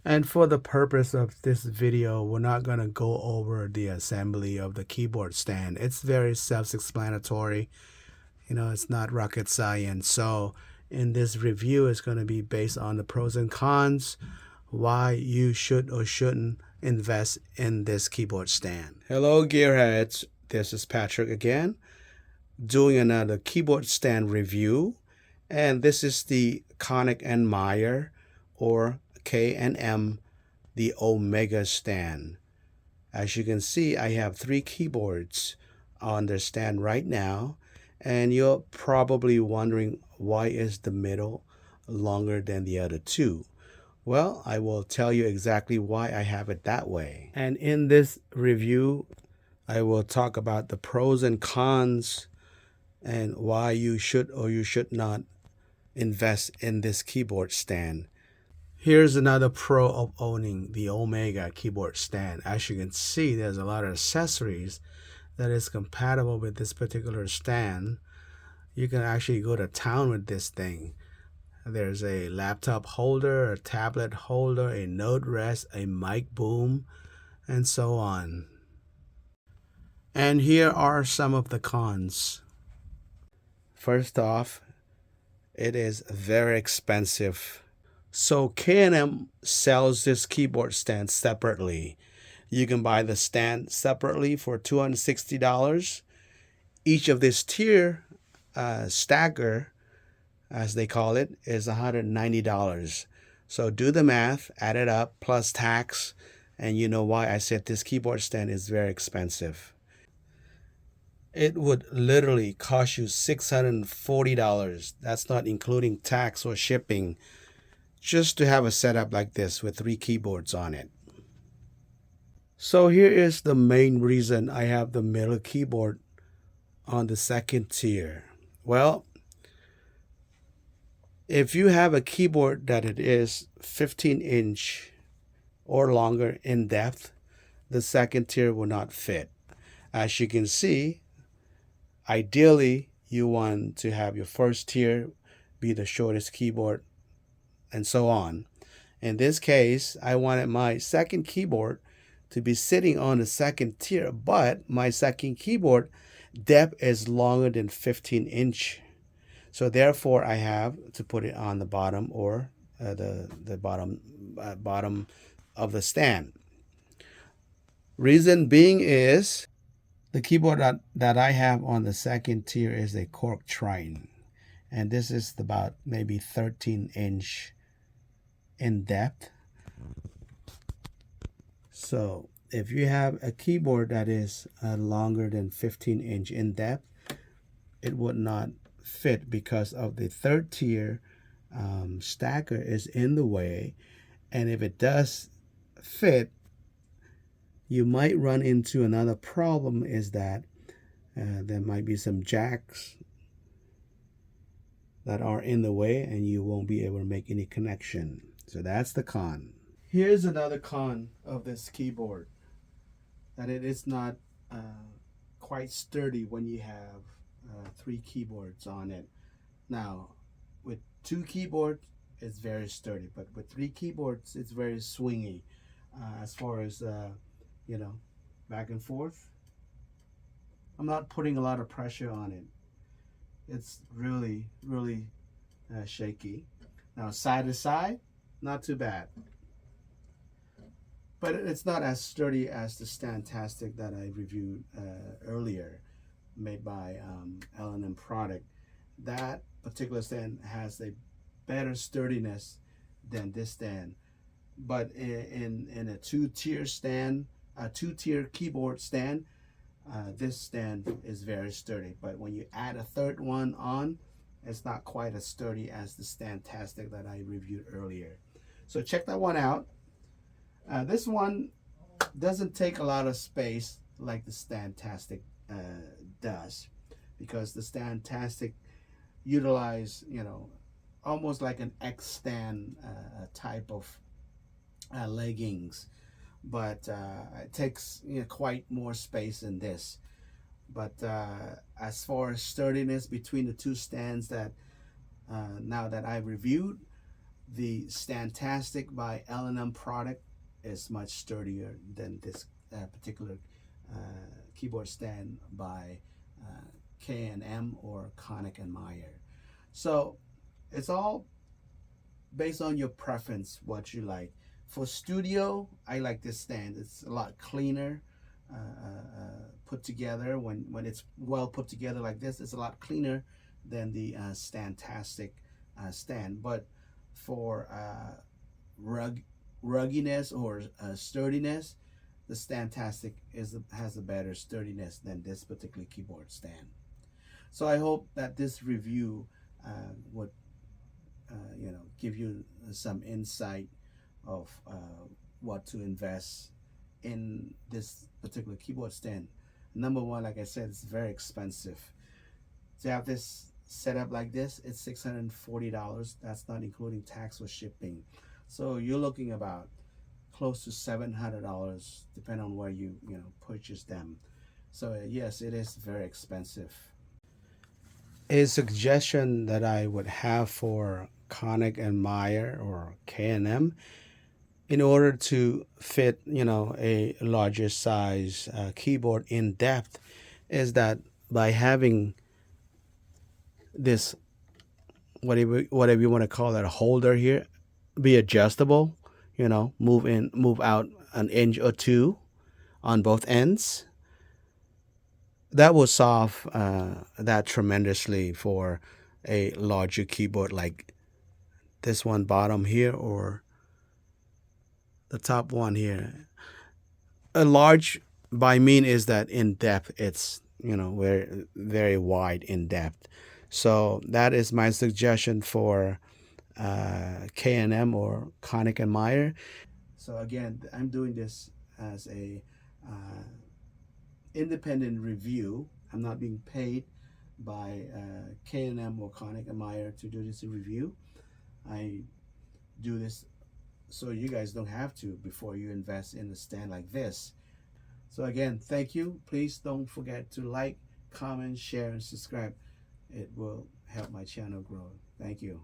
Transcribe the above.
And for the purpose of this video, we're not going to go over the assembly of the keyboard stand. It's very self-explanatory. It's not rocket science. So in this review, it's going to be based on the pros and cons, why you should or shouldn't invest in this keyboard stand. Hello, gearheads. This is Patrick again, doing another keyboard stand review. And this is the Koenig and Meyer, or K&M, the Omega stand. As you can see, I have 3 keyboards on the stand right now, and you're probably wondering, why is the middle longer than the other 2? Well, I will tell you exactly why I have it that way. And in this review, I will talk about the pros and cons and why you should or you should not invest in this keyboard stand. Here's another pro of owning the Omega keyboard stand. As you can see, there's a lot of accessories that is compatible with this particular stand. You can actually go to town with this thing. There's a laptop holder, a tablet holder, a note rest, a mic boom, and so on. And here are some of the cons. First off, it is very expensive. So K&M sells this keyboard stand separately. You can buy the stand separately for $260. Each of this tier stagger, as they call it, is $190. So do the math, add it up, plus tax, and you know why I said this keyboard stand is very expensive. It would literally cost you $640. That's not including tax or shipping, just to have a setup like this with 3 keyboards on it. So here is the main reason I have the middle keyboard on the second tier. Well, if you have a keyboard that it is 15-inch or longer in depth, the second tier will not fit. As you can see, ideally you want to have your first tier be the shortest keyboard, and so on. In this case, I wanted my second keyboard to be sitting on the second tier, but my second keyboard depth is longer than 15-inch. So therefore, I have to put it on the bottom, or the bottom of the stand. Reason being is the keyboard that I have on the second tier is a cork trine, and this is about maybe 13-inch in depth. So if you have a keyboard that is longer than 15-inch in depth, it would not fit because of the third tier stacker is in the way. And if it does fit, you might run into another problem, is that there might be some jacks that are in the way and you won't be able to make any connection. So that's the con. Here's another con of this keyboard, that it is not quite sturdy when you have 3 keyboards on it. Now, with 2 keyboards, it's very sturdy, but with 3 keyboards, it's very swingy as far as, back and forth. I'm not putting a lot of pressure on it. It's really, really shaky. Now, side to side, not too bad. But it's not as sturdy as the Standtastic that I reviewed earlier, made by L&M product. That particular stand has a better sturdiness than this stand. But in a 2-tier stand, a 2-tier keyboard stand, this stand is very sturdy. But when you add a third one on, it's not quite as sturdy as the Standtastic that I reviewed earlier. So check that one out. This one doesn't take a lot of space like the Standtastic does, because the Standtastic utilize, almost like an X stand type of leggings, but it takes quite more space than this. But as far as sturdiness between the 2 stands that now that I've reviewed, The Standtastic by L&M product is much sturdier than this particular keyboard stand by K&M or Konica and Meyer. So it's all based on your preference, what you like. For studio, I like this stand. It's a lot cleaner, put together. When it's well put together like this, it's a lot cleaner than the Standtastic stand. But for rugginess or sturdiness, the Standtastic has a better sturdiness than this particular keyboard stand. So I hope that this review would give you some insight of what to invest in this particular keyboard stand. Number one, like I said, it's very expensive. To have this set up like this, it's $640. That's not including tax or shipping. So you're looking about close to $700, depending on where you purchase them. So yes, it is very expensive. A suggestion that I would have for Konica and Meyer or K&M, in order to fit a larger size keyboard in depth, is that by having this, whatever you want to call it, a holder here, be adjustable, move in, move out an inch or two on both ends. That will solve that tremendously for a larger keyboard like this one bottom here or the top one here. A large by mean is that in depth it's very very wide in depth. So that is my suggestion for K&M or Konica and Meyer. So again, I'm doing this as a independent review. I'm not being paid by K&M or Konica and Meyer to do this review. I do this so you guys don't have to before you invest in a stand like this. So again, thank you. Please don't forget to like, comment, share, and subscribe. It will help my channel grow. Thank you.